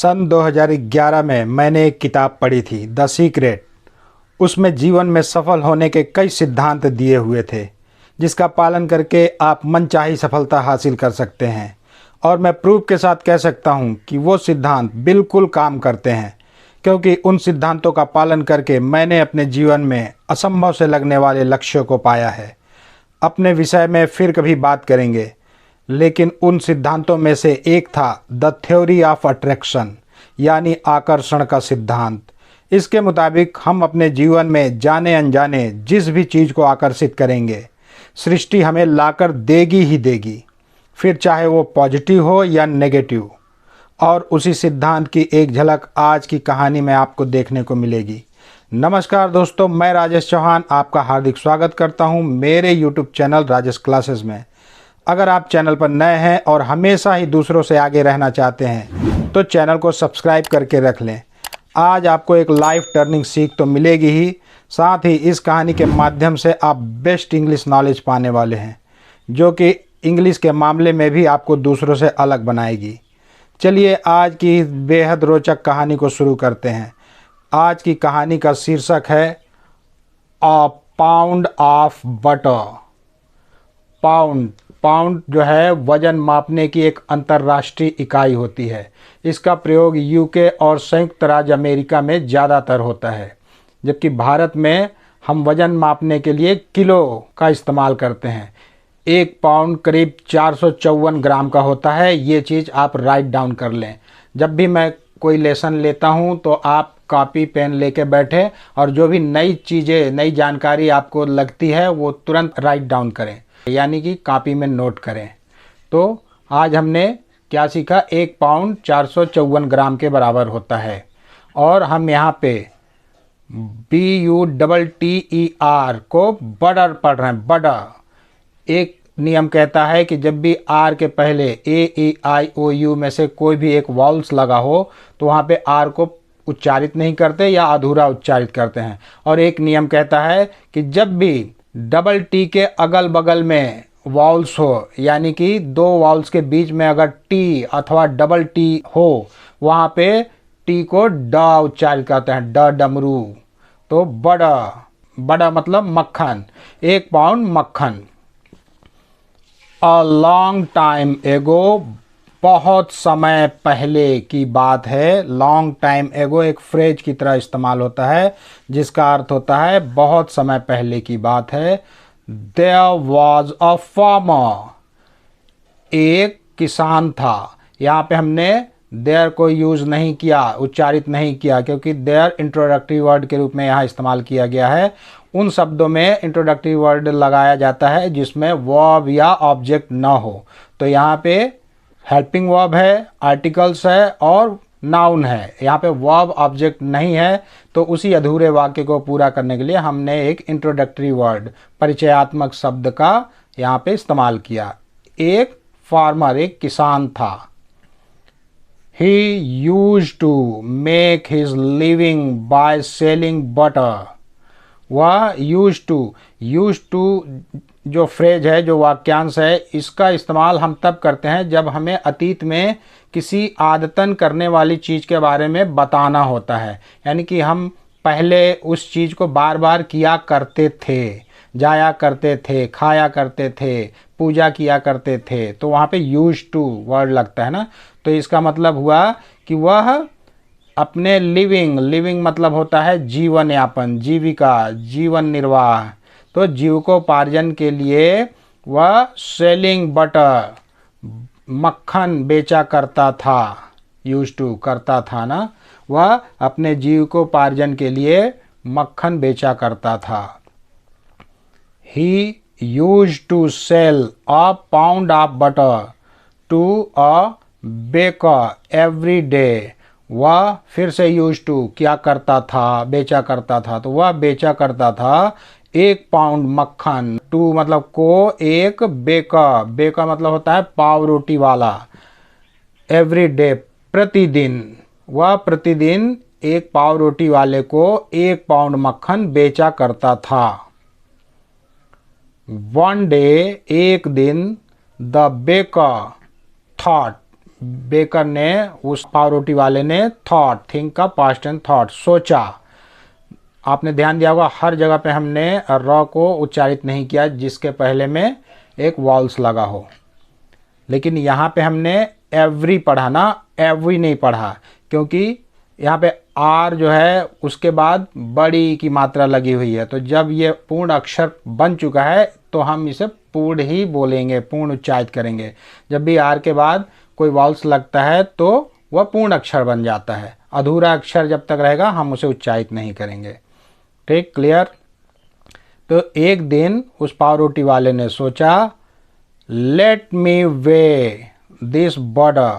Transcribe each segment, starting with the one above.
सन 2011 में मैंने एक किताब पढ़ी थी, द सीक्रेट। उसमें जीवन में सफल होने के कई सिद्धांत दिए हुए थे, जिसका पालन करके आप मनचाही सफलता हासिल कर सकते हैं। और मैं प्रूफ के साथ कह सकता हूं कि वो सिद्धांत बिल्कुल काम करते हैं, क्योंकि उन सिद्धांतों का पालन करके मैंने अपने जीवन में असंभव से लगने वाले लक्ष्यों को पाया है। अपने विषय में फिर कभी बात करेंगे, लेकिन उन सिद्धांतों में से एक था द थ्योरी ऑफ अट्रैक्शन, यानी आकर्षण का सिद्धांत। इसके मुताबिक हम अपने जीवन में जाने अनजाने जिस भी चीज़ को आकर्षित करेंगे, सृष्टि हमें लाकर देगी ही देगी, फिर चाहे वो पॉजिटिव हो या नेगेटिव। और उसी सिद्धांत की एक झलक आज की कहानी में आपको देखने को मिलेगी। नमस्कार दोस्तों, मैं राजेश चौहान आपका हार्दिक स्वागत करता हूं मेरे यूट्यूब चैनल राजेश क्लासेस में। अगर आप चैनल पर नए हैं और हमेशा ही दूसरों से आगे रहना चाहते हैं तो चैनल को सब्सक्राइब करके रख लें। आज आपको एक लाइफ टर्निंग सीख तो मिलेगी ही, साथ ही इस कहानी के माध्यम से आप बेस्ट इंग्लिश नॉलेज पाने वाले हैं, जो कि इंग्लिश के मामले में भी आपको दूसरों से अलग बनाएगी। चलिए आज की बेहद रोचक कहानी को शुरू करते हैं। आज की कहानी का शीर्षक है अ पाउंड ऑफ बटर। पाउंड जो है वजन मापने की एक अंतर्राष्ट्रीय इकाई होती है। इसका प्रयोग यूके और संयुक्त राज्य अमेरिका में ज़्यादातर होता है, जबकि भारत में हम वजन मापने के लिए किलो का इस्तेमाल करते हैं। एक पाउंड करीब 454 ग्राम का होता है। ये चीज़ आप राइट डाउन कर लें। जब भी मैं कोई लेसन लेता हूँ तो आप कॉपी पेन लेके बैठे और जो भी नई चीज़ें, नई जानकारी आपको लगती है वो तुरंत राइट डाउन करें, यानी कि कॉपी में नोट करें। तो आज हमने क्या सीखा? एक पाउंड 454 ग्राम के बराबर होता है। और हम यहाँ पे BUTTER को बटर पढ़ रहे हैं, बटर। एक नियम कहता है कि जब भी आर के पहले AEIOU में से कोई भी एक वॉल्स लगा हो तो वहाँ पे आर को उच्चारित नहीं करते या अधूरा उच्चारित करते हैं। और एक नियम कहता है कि जब भी डबल टी के अगल बगल में वॉल्स हो, यानी कि दो वॉल्स के बीच में अगर टी अथवा डबल टी हो, वहाँ पे टी को ड उच्चारित करते हैं, ड डमरू। तो बड़ा बड़ा मतलब मक्खन, एक पाउंड मक्खन। अ लॉन्ग टाइम एगो, बहुत समय पहले की बात है। लॉन्ग टाइम एगो एक फ्रेज की तरह इस्तेमाल होता है, जिसका अर्थ होता है बहुत समय पहले की बात है। देयर वॉज अ फार्मर, एक किसान था। यहाँ पे हमने देयर को यूज़ नहीं किया, उच्चारित नहीं किया, क्योंकि देयर इंट्रोडक्टरी वर्ड के रूप में यहाँ इस्तेमाल किया गया है। उन शब्दों में इंट्रोडक्टरी वर्ड लगाया जाता है जिसमें वर्ब या ऑब्जेक्ट ना हो। तो यहाँ पे हेल्पिंग वर्ब है, आर्टिकल्स है और नाउन है। यहाँ पे वर्ब ऑब्जेक्ट नहीं है, तो उसी अधूरे वाक्य को पूरा करने के लिए हमने एक इंट्रोडक्टरी वर्ड, परिचयात्मक शब्द का यहाँ पे इस्तेमाल किया। एक फार्मर, एक किसान था। He used to make his living by selling butter. वह used to जो फ्रेज है, जो वाक्यांश है, इसका इस्तेमाल हम तब करते हैं जब हमें अतीत में किसी आदतन करने वाली चीज़ के बारे में बताना होता है। यानी कि हम पहले उस चीज़ को बार बार किया करते थे, जाया करते थे, खाया करते थे, पूजा किया करते थे, तो वहाँ पे यूज्ड टू वर्ड लगता है ना। तो इसका मतलब हुआ कि वह अपने लिविंग मतलब होता है जीवन यापन, जीविका, जीवन निर्वाह। तो जीविकोपार्जन के लिए वह सेलिंग बटर, मक्खन बेचा करता था। यूज्ड टू करता था ना, वह अपने जीविकोपार्जन के लिए मक्खन बेचा करता था। He used to sell a pound of butter to a baker every day. वह फिर से used to क्या करता था? बेचा करता था। तो वह बेचा करता था एक पाउंड मक्खन, टू मतलब को, एक, बेकर मतलब होता है पाव रोटी वाला। एवरी डे प्रतिदिन, वह प्रतिदिन एक पाव रोटी वाले को एक पाउंड मक्खन बेचा करता था। वन डे, एक दिन, द बेकर थॉट, बेकर ने, उस पावरोटी वाले ने थॉट, थिंक का पास्ट एंड थॉट, सोचा। आपने ध्यान दिया होगा हर जगह पे हमने र को उच्चारित नहीं किया जिसके पहले में एक वॉल्स लगा हो, लेकिन यहाँ पे हमने एवरी पढ़ा ना, एवरी नहीं पढ़ा, क्योंकि यहाँ पे आर जो है उसके बाद बड़ी की मात्रा लगी हुई है। तो जब ये पूर्ण अक्षर बन चुका है तो हम इसे पूर्ण ही बोलेंगे, पूर्ण उच्चारित करेंगे। जब भी आर के बाद कोई वॉल्स लगता है तो वह पूर्ण अक्षर बन जाता है। अधूरा अक्षर जब तक रहेगा हम उसे उच्चारित नहीं करेंगे। ठीक, क्लियर। तो एक दिन उस पावरोटी वाले ने सोचा, let me weigh this border.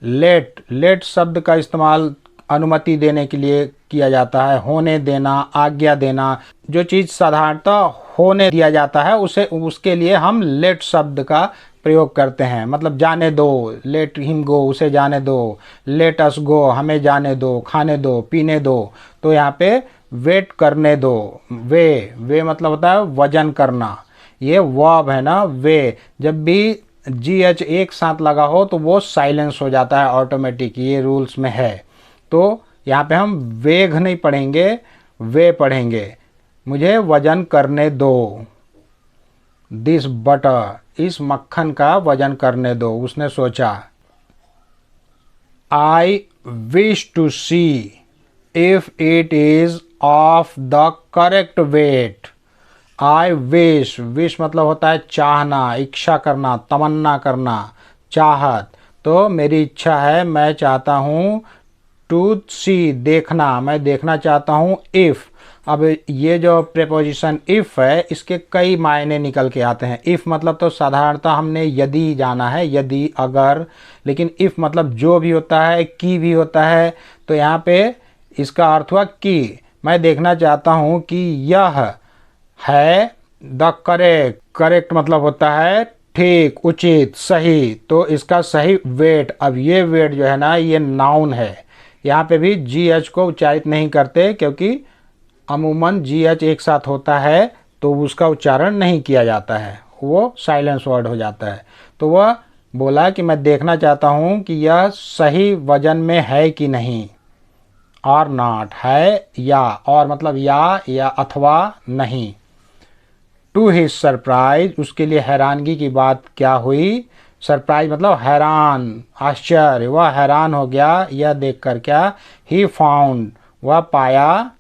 Let शब्द का इस्तेमाल अनुमति देने के लिए किया जाता है, होने देना, आज्ञा देना। जो चीज़ साधारणतः होने दिया जाता है उसे, उसके लिए हम लेट शब्द का प्रयोग करते हैं। मतलब जाने दो, लेट हिम गो, उसे जाने दो, लेट अस गो, हमें जाने दो, खाने दो, पीने दो। तो यहाँ पे वेट करने दो। वे मतलब होता है वजन करना। ये वर्ब है ना, वे। जब भी GH एक साथ लगा हो तो वो साइलेंस हो जाता है ऑटोमेटिक, ये रूल्स में है। तो यहाँ पे हम वेग नहीं पढ़ेंगे, वे पढ़ेंगे। मुझे वजन करने दो, दिस बटर, इस मक्खन का वजन करने दो। उसने सोचा, I wish to see if it is of the correct weight. I wish मतलब होता है चाहना, इच्छा करना, तमन्ना करना, चाहत। तो मेरी इच्छा है, मैं चाहता हूँ, टू सी देखना, मैं देखना चाहता हूँ, इफ़। अब ये जो प्रेपोजिशन इफ़ है इसके कई मायने निकल के आते हैं। इफ़ मतलब तो साधारणतः हमने यदि जाना है, यदि, अगर। लेकिन इफ़ मतलब जो भी होता है, की भी होता है। तो यहाँ पे इसका अर्थ हुआ कि मैं देखना चाहता हूँ कि यह है द करेक्ट मतलब होता है ठीक, उचित, सही। तो इसका सही वेट। अब ये वेट जो है ना, ये नाउन है। यहाँ पे भी GH को उच्चारित नहीं करते क्योंकि अमूमन GH एक साथ होता है तो उसका उच्चारण नहीं किया जाता है, वो साइलेंस वर्ड हो जाता है। तो वह बोला कि मैं देखना चाहता हूँ कि यह सही वजन में है कि नहीं। और नॉट है या, और मतलब या अथवा नहीं। टू हिज सरप्राइज, उसके लिए हैरानगी की बात क्या हुई। सरप्राइज मतलब हैरान, आश्चर्य। वह हैरान हो गया यह देखकर क्या। ही फाउंड, वह पाया।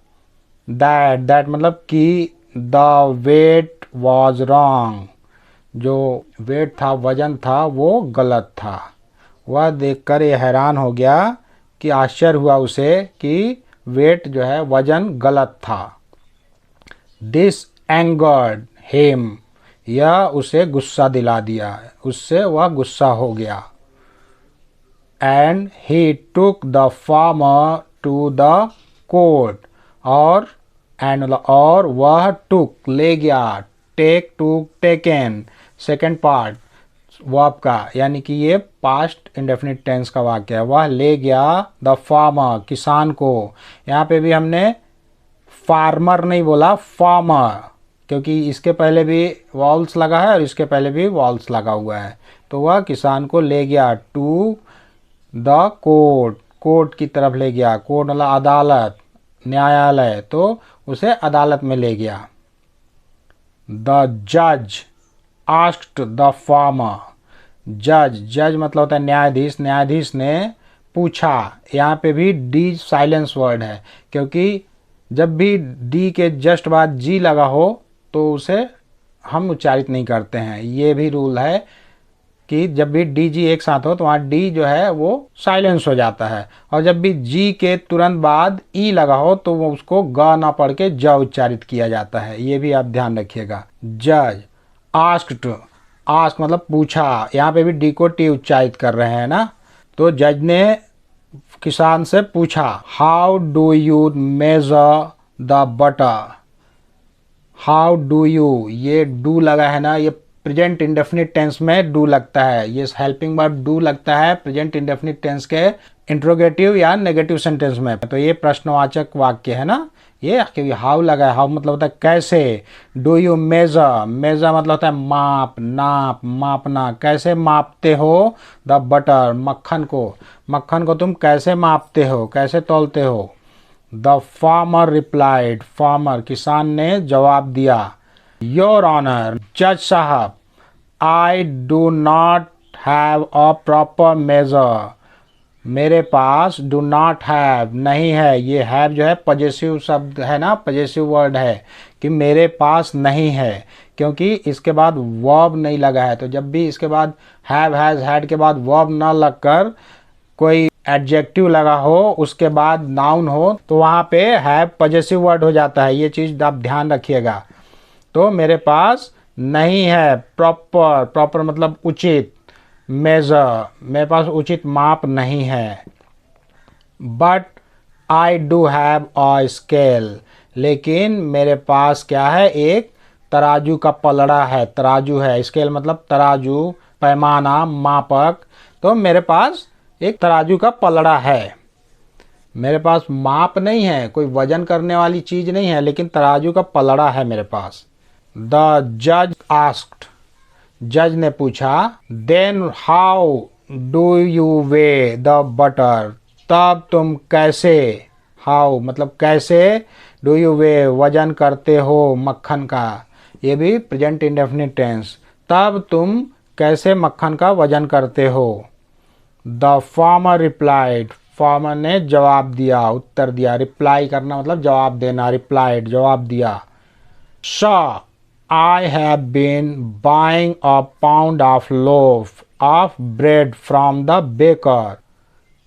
दैट मतलब कि द वेट वॉज रॉन्ग, जो वेट था, वजन था, वो गलत था। वह देखकर ये हैरान हो गया कि आश्चर्य हुआ उसे कि वेट जो है, वजन गलत था। दिस एंगर्ड हिम, यह उसे गुस्सा दिला दिया, उससे वह गुस्सा हो गया। And he took the farmer to the court, और वह टुक ले गया, take, took, taken, second part verb का, यानी कि ये पास्ट इंडेफिनिट टेंस का वाक्य है। वह ले गया द फार्मर, किसान को। यहाँ पे भी हमने फार्मर नहीं बोला, फार्मर, क्योंकि इसके पहले भी वॉल्स लगा है और इसके पहले भी वॉल्स लगा हुआ है। तो वह किसान को ले गया टू द कोर्ट की तरफ ले गया। कोर्ट मतलब अदालत, न्यायालय। तो उसे अदालत में ले गया। द जज आस्क्ड द फार्मर, जज मतलब होता है न्यायाधीश। न्यायाधीश ने पूछा। यहाँ पे भी डी साइलेंस वर्ड है, क्योंकि जब भी डी के जस्ट बाद जी लगा हो तो उसे हम उच्चारित नहीं करते हैं। ये भी रूल है कि जब भी डी जी एक साथ हो तो वहाँ डी जो है वो साइलेंस हो जाता है, और जब भी जी के तुरंत बाद ई लगा हो तो वो उसको ग ना पढ़ के ज उच्चारित किया जाता है। ये भी आप ध्यान रखिएगा। जज आस्क्ड, आस्क मतलब पूछा, यहाँ पे भी डी को टी उच्चारित कर रहे हैं ना। तो जज ने किसान से पूछा, how do you measure the butter. How do you, ये डू लगा है ना, ये प्रेजेंट इंडेफिनिट टेंस में डू लगता है। ये हेल्पिंग वर्ब डू लगता है प्रेजेंट इंडेफिनिट टेंस के इंट्रोगेटिव या नेगेटिव सेंटेंस में। तो ये प्रश्नवाचक वाक्य है ना, ये क्योंकि हाउ लगा है। हाउ मतलब होता है कैसे। डू यू मेजर, मेजर मतलब होता है माप, नाप, मापना। कैसे मापते हो द बटर, मक्खन को, मक्खन को तुम कैसे मापते हो, कैसे तौलते हो। द फार्मर रिप्लाइड, फार्मर किसान ने जवाब दिया। योर ऑनर, जज साहब, I do not have a proper measure, मेरे पास डू नॉट हैव नहीं है, ये हैव जो है पजेसिव शब्द है ना, पजेसिव वर्ड है कि मेरे पास नहीं है, क्योंकि इसके बाद वर्ब नहीं लगा है। तो जब भी इसके बाद हैव, हैज, हैड के बाद वर्ब ना लगकर कोई एडजेक्टिव लगा हो, उसके बाद नाउन हो, तो वहाँ पे हैव पजेसिव वर्ड हो जाता है। ये चीज़ आप ध्यान रखिएगा। तो मेरे पास नहीं है प्रॉपर, प्रॉपर मतलब उचित, मेजर मेरे पास उचित माप नहीं है। But I do have a scale, लेकिन मेरे पास क्या है, एक तराजू का पलड़ा है, तराजू है। स्केल मतलब तराजू, पैमाना, मापक। तो मेरे पास एक तराजू का पलड़ा है। मेरे पास माप नहीं है, कोई वजन करने वाली चीज़ नहीं है, लेकिन तराजू का पलड़ा है मेरे पास। द जज आस्क्ड, जज ने पूछा। Then how do you weigh the butter, तब तुम कैसे, हाउ मतलब कैसे, डू यू वे वजन करते हो मक्खन का, ये भी प्रेजेंट इंडेफिनिट टेंस। तब तुम कैसे मक्खन का वजन करते हो। द फार्मर रिप्लाइड, फार्मर ने जवाब दिया, उत्तर दिया। रिप्लाई करना मतलब जवाब देना, रिप्लाइड जवाब दिया। Sir, I have been buying a pound of loaf of bread from the baker.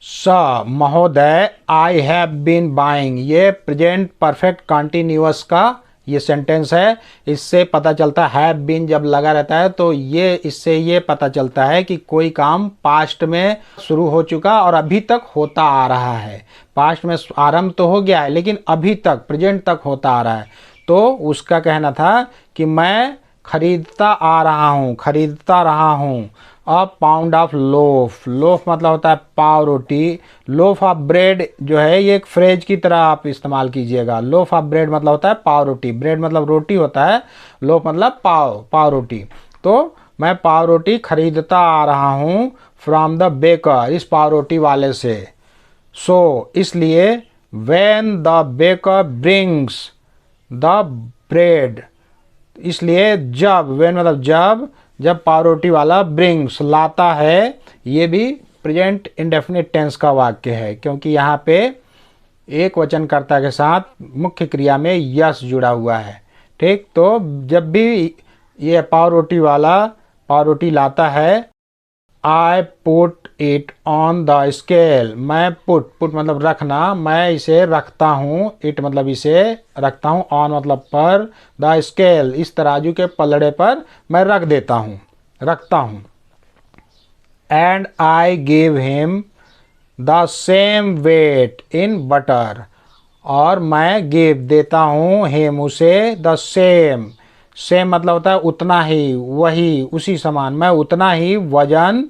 Sir महोदय, I have been buying, ये प्रेजेंट परफेक्ट कंटिन्यूअस का ये सेंटेंस है। इससे पता चलता है हैव बीन जब लगा रहता है तो ये इससे ये पता चलता है कि कोई काम पास्ट में शुरू हो चुका और अभी तक होता आ रहा है। पास्ट में आरंभ तो हो गया है, लेकिन अभी तक प्रेजेंट तक होता आ रहा है। तो उसका कहना था कि मैं खरीदता आ रहा हूँ, खरीदता रहा हूँ। अ पाउंड ऑफ लोफ, लोफ मतलब होता है पाव रोटी। लोफ ऑफ ब्रेड जो है ये एक फ्रेज की तरह आप इस्तेमाल कीजिएगा। लोफ ऑफ ब्रेड मतलब होता है पाव रोटी, ब्रेड मतलब रोटी होता है, लोफ मतलब पाव, पाव रोटी। तो मैं पाव रोटी खरीदता आ रहा हूँ फ्रॉम द बेकर, इस पाव रोटी वाले से। सो इसलिए when the baker brings the bread, इसलिए जब, व्हेन मतलब जब, जब पाव रोटी वाला ब्रिंग्स लाता है, ये भी प्रेजेंट इंडेफिनिट टेंस का वाक्य है, क्योंकि यहाँ पे एक वचनकर्ता के साथ मुख्य क्रिया में यस जुड़ा हुआ है। ठीक, तो जब भी ये पाव रोटी वाला पाव रोटी लाता है, I put it on the scale, मैं पुट, पुट मतलब रखना, मैं इसे रखता हूँ, इट मतलब इसे रखता हूँ, ऑन मतलब पर, द स्केल इस तराजू के पलड़े पर मैं रख देता हूँ, रखता हूँ। And I give him the same weight in butter, और मैं गिव देता हूँ हिम उसे, द सेम, सेम मतलब होता है उतना ही, वही, उसी समान, मैं उतना ही वजन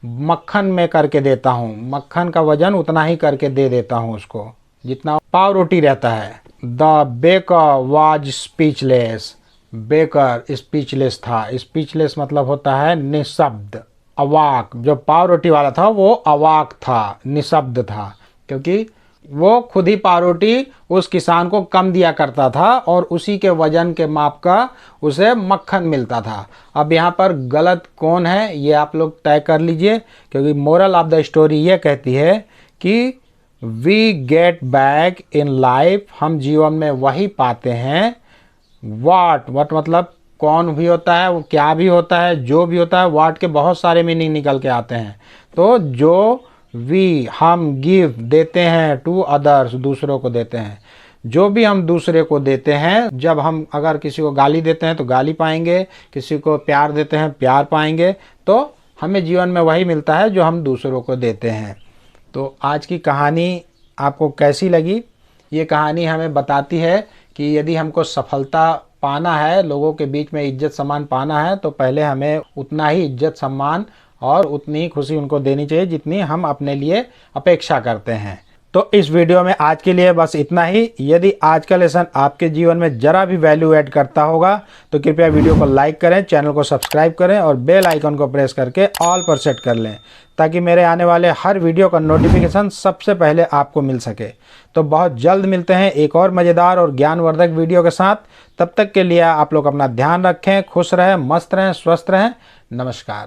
मक्खन में करके देता हूँ, मक्खन का वजन उतना ही करके दे देता हूँ उसको जितना पाव रोटी रहता है। The baker was speechless, baker speechless था। स्पीचलेस मतलब होता है निशब्द, अवाक। जो पाव रोटी वाला था वो अवाक था, निशब्द था, क्योंकि वो खुद ही पाव रोटी उस किसान को कम दिया करता था और उसी के वजन के माप का उसे मक्खन मिलता था। अब यहाँ पर गलत कौन है ये आप लोग तय कर लीजिए, क्योंकि मोरल ऑफ द स्टोरी ये कहती है कि we get back in life, हम जीवन में वही पाते हैं। वाट, वाट मतलब कौन भी होता है, वो क्या भी होता है, जो भी होता है। वाट के बहुत सारे मीनिंग निकल के आते हैं। तो जो वी हम गिव देते हैं टू अदर्स, दूसरों को देते हैं, जो भी हम दूसरे को देते हैं, जब हम अगर किसी को गाली देते हैं तो गाली पाएंगे, किसी को प्यार देते हैं प्यार पाएंगे, तो हमें जीवन में वही मिलता है जो हम दूसरों को देते हैं। तो आज की कहानी आपको कैसी लगी? ये कहानी हमें बताती है कि यदि हमको सफलता पाना है, लोगों के बीच में इज्जत सम्मान पाना है, तो पहले हमें उतना ही इज्जत सम्मान और उतनी ही खुशी उनको देनी चाहिए जितनी हम अपने लिए अपेक्षा करते हैं। तो इस वीडियो में आज के लिए बस इतना ही। यदि आज का लेसन आपके जीवन में ज़रा भी वैल्यू ऐड करता होगा तो कृपया वीडियो को लाइक करें, चैनल को सब्सक्राइब करें और बेल आइकन को प्रेस करके ऑल पर सेट कर लें, ताकि मेरे आने वाले हर वीडियो का नोटिफिकेशन सबसे पहले आपको मिल सके। तो बहुत जल्द मिलते हैं एक और मज़ेदार और ज्ञानवर्धक वीडियो के साथ। तब तक के लिए आप लोग अपना ध्यान रखें, खुश रहें, मस्त रहें, स्वस्थ रहें। नमस्कार।